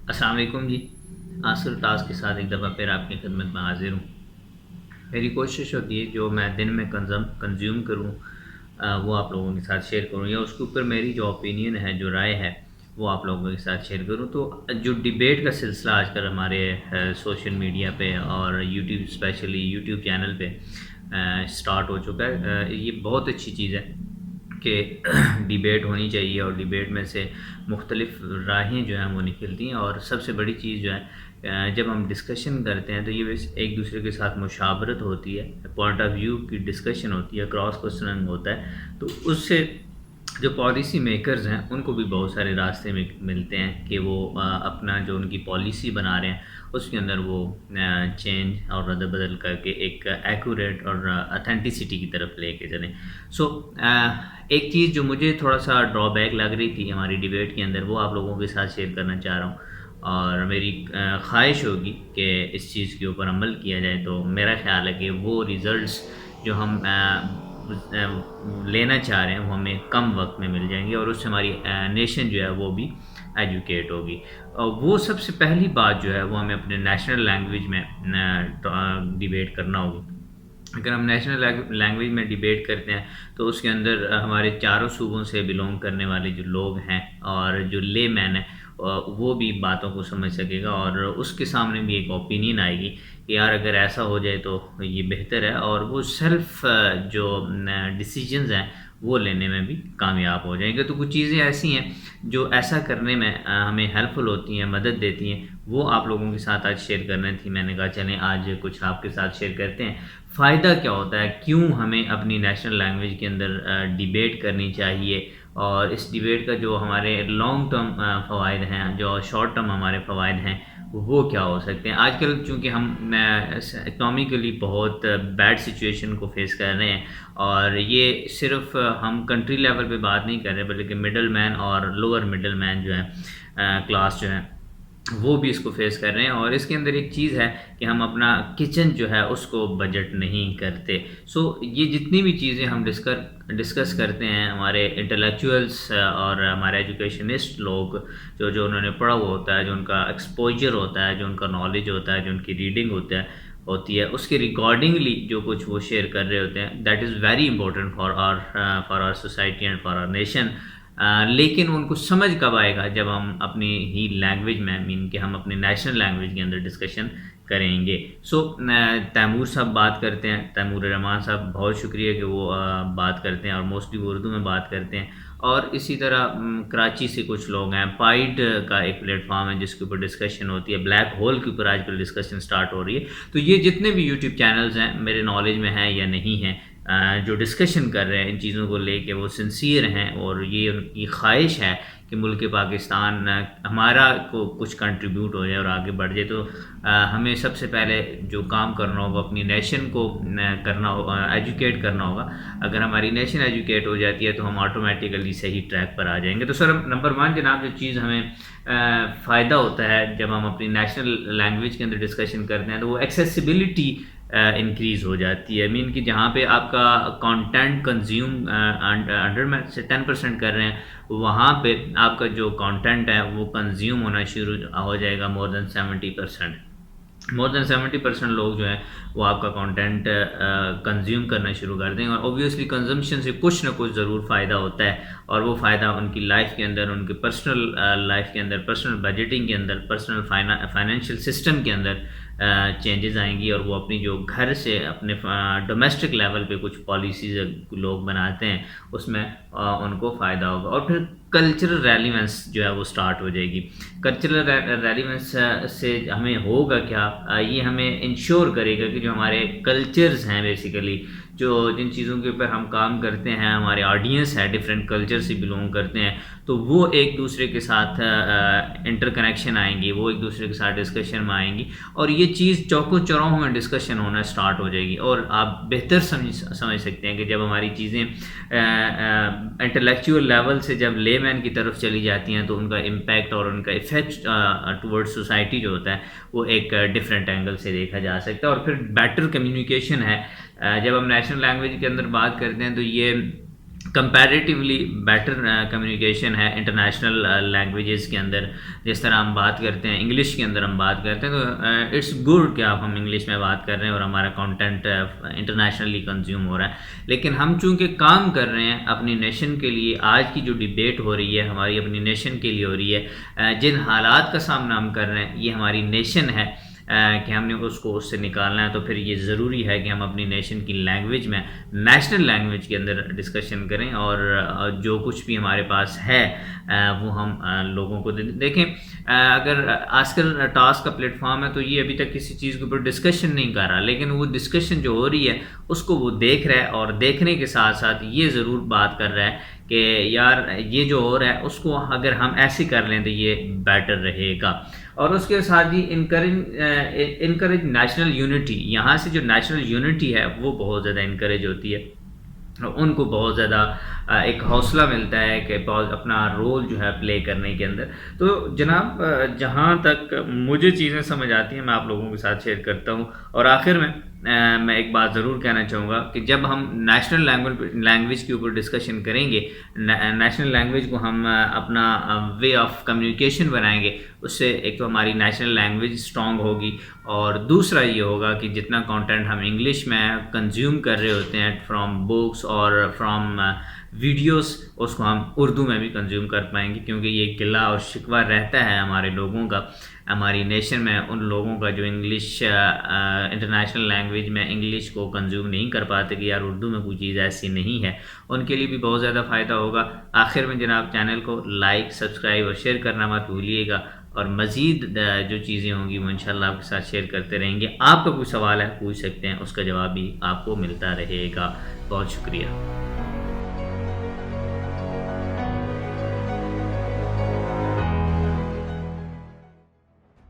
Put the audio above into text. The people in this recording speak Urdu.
السلام علیکم جی. آصر ٹاسک کے ساتھ ایک دفعہ پھر آپ کی خدمت میں حاضر ہوں. میری کوشش ہوتی ہے جو میں دن میں کنزیوم کروں وہ آپ لوگوں کے ساتھ شیئر کروں، یا اس کے اوپر میری جو اوپینین ہے، جو رائے ہے، وہ آپ لوگوں کے ساتھ شیئر کروں. تو جو ڈیبیٹ کا سلسلہ آج کل ہمارے سوشل میڈیا پہ اور یوٹیوب، اسپیشلی یوٹیوب چینل پہ سٹارٹ ہو چکا ہے، یہ بہت اچھی چیز ہے کہ ڈیبیٹ ہونی چاہیے، اور ڈیبیٹ میں سے مختلف راہیں جو ہیں وہ نکلتی ہیں. اور سب سے بڑی چیز جو ہے، جب ہم ڈسکشن کرتے ہیں تو یہ ایک دوسرے کے ساتھ مشاورت ہوتی ہے، پوائنٹ آف ویو کی ڈسکشن ہوتی ہے، کراس کوسچننگ ہوتا ہے. تو اس سے جو پالیسی میکرز ہیں ان کو بھی بہت سارے راستے ملتے ہیں کہ وہ اپنا جو ان کی پالیسی بنا رہے ہیں اس کے اندر وہ چینج اور رد بدل کر کے ایک ایکوریٹ اور اتھینٹسٹی کی طرف لے کے چلیں. سو ایک چیز جو مجھے تھوڑا سا ڈرا بیک لگ رہی تھی ہماری ڈیبیٹ کے اندر، وہ آپ لوگوں کے ساتھ شیئر کرنا چاہ رہا ہوں. اور میری خواہش ہوگی کہ اس چیز کے اوپر عمل کیا جائے. تو میرا خیال ہے کہ وہ ریزلٹس جو ہم لینا چاہ رہے ہیں وہ ہمیں کم وقت میں مل جائیں گے، اور اس سے ہماری نیشن جو ہے وہ بھی ایجوکیٹ ہوگی. اور وہ سب سے پہلی بات جو ہے وہ ہمیں اپنے نیشنل لینگویج میں ڈیبیٹ کرنا ہوگی. اگر ہم نیشنل لینگویج میں ڈیبیٹ کرتے ہیں تو اس کے اندر ہمارے چاروں صوبوں سے بلونگ کرنے والے جو لوگ ہیں اور جو لے مین ہیں وہ بھی باتوں کو سمجھ سکے گا، اور اس کے سامنے بھی ایک اوپینین آئے گی کہ یار اگر ایسا ہو جائے تو یہ بہتر ہے، اور وہ سیلف جو ڈیسیجنز ہیں وہ لینے میں بھی کامیاب ہو جائیں گے. تو کچھ چیزیں ایسی ہیں جو ایسا کرنے میں ہمیں ہیلپ فل ہوتی ہیں، مدد دیتی ہیں، وہ آپ لوگوں کے ساتھ آج شیئر کرنی تھی. میں نے کہا چلیں آج کچھ آپ کے ساتھ شیئر کرتے ہیں. فائدہ کیا ہوتا ہے، کیوں ہمیں اپنی نیشنل لینگویج کے اندر ڈیبیٹ کرنی چاہیے، اور اس ڈیبیٹ کا جو ہمارے لانگ ٹرم فوائد ہیں، جو شارٹ ٹرم ہمارے فوائد ہیں، وہ کیا ہو سکتے ہیں. آج کل چونکہ ہم اکنامیکلی بہت بیڈ سچویشن کو فیس کر رہے ہیں، اور یہ صرف ہم کنٹری لیول پہ بات نہیں کر رہے بلکہ مڈل مین اور لوور مڈل مین جو ہیں، کلاس جو ہیں، وہ بھی اس کو فیس کر رہے ہیں. اور اس کے اندر ایک چیز ہے کہ ہم اپنا کچن جو ہے اس کو بجٹ نہیں کرتے. سو یہ جتنی بھی چیزیں ہم ڈسکس کرتے ہیں، ہمارے انٹلیکچوئلس اور ہمارے ایجوکیشنسٹ لوگ جو انہوں نے پڑھا ہوا ہوتا ہے، جو ان کا ایکسپوجر ہوتا ہے، جو ان کا نالج ہوتا ہے، جو ان کی ریڈنگ ہوتی ہے، اس کے ریکارڈنگلی جو کچھ وہ شیئر کر رہے ہوتے ہیں، that is very important for our society and for our nation. لیکن ان کو سمجھ کب آئے گا، جب ہم اپنی ہی لینگویج میں، مین کہ ہم اپنے نیشنل لینگویج کے اندر ڈسکشن کریں گے. سو تیمور صاحب بات کرتے ہیں، تیمور رحمان صاحب، بہت شکریہ کہ وہ بات کرتے ہیں، اور موسٹلی وہ اردو میں بات کرتے ہیں. اور اسی طرح کراچی سے کچھ لوگ ہیں. پائڈ کا ایک پلیٹ فارم ہے جس کے اوپر ڈسکشن ہوتی ہے، بلیک ہول کے اوپر آج کل ڈسکشن سٹارٹ ہو رہی ہے. تو یہ جتنے بھی یوٹیوب چینلز ہیں، میرے نالج میں ہیں یا نہیں ہیں، جو ڈسکشن کر رہے ہیں ان چیزوں کو لے کے، وہ سنسیئر ہیں، اور یہ ان کی خواہش ہے کہ ملک پاکستان ہمارا کو کچھ کنٹریبیوٹ ہو جائے اور آگے بڑھ جائے. تو ہمیں سب سے پہلے جو کام کرنا ہوگا اپنی نیشن کو کرنا ہوگا، ایجوکیٹ کرنا ہوگا. اگر ہماری نیشن ایجوکیٹ ہو جاتی ہے تو ہم آٹومیٹیکلی صحیح ٹریک پر آ جائیں گے. تو سر نمبر 1 جناب، جو چیز ہمیں فائدہ ہوتا ہے جب ہم اپنی نیشنل لینگویج کے اندر ڈسکشن کرتے ہیں، تو وہ ایکسیسیبلٹی انکریز ہو جاتی ہے. مین کہ جہاں پہ آپ کا کانٹینٹ کنزیوم 100 میں سے 10% کر رہے ہیں، وہاں پہ آپ کا جو کانٹینٹ ہے وہ کنزیوم ہونا شروع ہو جائے گا مور دین 70%. مور دین 70% لوگ جو ہیں وہ آپ کا کانٹینٹ کنزیوم کرنا شروع کر دیں. اور اوبویسلی کنزمپشن سے کچھ نہ کچھ ضرور فائدہ ہوتا ہے، اور وہ فائدہ ان کی لائف کے اندر، ان کے پرسنل لائف کے اندر، پرسنل بجٹنگ کے اندر، پرسنل فائنینشیل سسٹم کے اندر چینجز آئیں گی. اور وہ اپنی جو گھر سے اپنے ڈومیسٹک لیول پہ کچھ پالیسیز لوگ بناتے ہیں اس میں ان کو فائدہ ہوگا. اور پھر کلچرل ریلیونس جو ہے وہ سٹارٹ ہو جائے گی. کلچرل ریلیونس سے ہمیں ہوگا کیا، یہ ہمیں انشور کرے گا کہ جو ہمارے کلچرز ہیں، بیسیکلی جن چیزوں کے اوپر ہم کام کرتے ہیں، ہمارے آڈینس ہے ڈفرینٹ کلچر سے بلونگ کرتے ہیں، تو وہ ایک دوسرے کے ساتھ انٹر کنیکشن آئیں گی، وہ ایک دوسرے کے ساتھ ڈسکشن میں آئیں گی، اور یہ چیز چوکوں چوراہوں میں ڈسکشن ہونا سٹارٹ ہو جائے گی. اور آپ بہتر سمجھ سکتے ہیں کہ جب ہماری چیزیں انٹلیکچوئل لیول سے جب لے مین کی طرف چلی جاتی ہیں تو ان کا امپیکٹ اور ان کا افیکٹ ٹورڈ سوسائٹی جو ہوتا ہے وہ ایک ڈفرینٹ اینگل سے دیکھا جا سکتا ہے. اور پھر بیٹر کمیونیکیشن ہے. جب ہم نیشنل لینگویج کے اندر بات کرتے ہیں تو یہ کمپیریٹیولی بیٹر کمیونیکیشن ہے انٹرنیشنل لینگویجز کے اندر. جس طرح ہم بات کرتے ہیں انگلش کے اندر ہم بات کرتے ہیں تو اٹس گڈ کہ آپ ہم انگلش میں بات کر رہے ہیں اور ہمارا کانٹینٹ انٹرنیشنلی کنزیوم ہو رہا ہے. لیکن ہم چونکہ کام کر رہے ہیں اپنی نیشن کے لیے، آج کی جو ڈیبیٹ ہو رہی ہے ہماری اپنی نیشن کے لیے ہو رہی ہے، جن حالات کا سامنا ہم کر رہے ہیں یہ ہماری نیشن ہے کہ ہم نے اس سے نکالنا ہے. تو پھر یہ ضروری ہے کہ ہم اپنی نیشن کی لینگویج میں، نیشنل لینگویج کے اندر ڈسکشن کریں، اور جو کچھ بھی ہمارے پاس ہے وہ ہم لوگوں کو دیکھیں. اگر آج کل ٹاسک کا پلیٹ فارم ہے تو یہ ابھی تک کسی چیز کے اوپر ڈسکشن نہیں کر رہا، لیکن وہ ڈسکشن جو ہو رہی ہے اس کو وہ دیکھ رہا ہے، اور دیکھنے کے ساتھ ساتھ یہ ضرور بات کر رہا ہے کہ یار یہ جو ہو رہا ہے اس کو اگر ہم ایسے کر لیں تو یہ بیٹر رہے گا. اور اس کے ساتھ ہی انکریج نیشنل یونٹی. یہاں سے جو نیشنل یونٹی ہے وہ بہت زیادہ انکریج ہوتی ہے، ان کو بہت زیادہ ایک حوصلہ ملتا ہے کہ اپنا رول جو ہے پلے کرنے کے اندر. تو جناب جہاں تک مجھے چیزیں سمجھ آتی ہیں میں آپ لوگوں کے ساتھ شیئر کرتا ہوں. اور آخر میں ایک بات ضرور کہنا چاہوں گا کہ جب ہم نیشنل لینگویج کے اوپر ڈسکشن کریں گے، نیشنل لینگویج کو ہم اپنا وے آف کمیونیکیشن بنائیں گے، اس سے ایک تو ہماری نیشنل لینگویج اسٹرانگ ہوگی، اور دوسرا یہ ہوگا کہ جتنا کانٹینٹ ہم انگلش میں کنزیوم کر رہے ہوتے ہیں فرام بکس اور فرام ویڈیوز، اس کو ہم اردو میں بھی کنزیوم کر پائیں گے. کیونکہ یہ گلہ اور شکوہ رہتا ہے ہمارے لوگوں کا، ہماری نیشن میں ان لوگوں کا جو انگلش انٹرنیشنل لینگویج میں انگلش کو کنزیوم نہیں کر پاتے کہ یار اردو میں کوئی چیز ایسی نہیں ہے. ان کے لیے بھی بہت زیادہ فائدہ ہوگا. آخر میں جناب چینل کو لائک، سبسکرائب اور شیئر کرنا مت بھولیے گا، اور مزید جو چیزیں ہوں گی وہ انشاءاللہ آپ کے ساتھ شیئر کرتے رہیں گے. آپ کا کوئی سوال ہے پوچھ سکتے ہیں، اس کا جواب بھی آپ کو ملتا رہے گا. بہت شکریہ.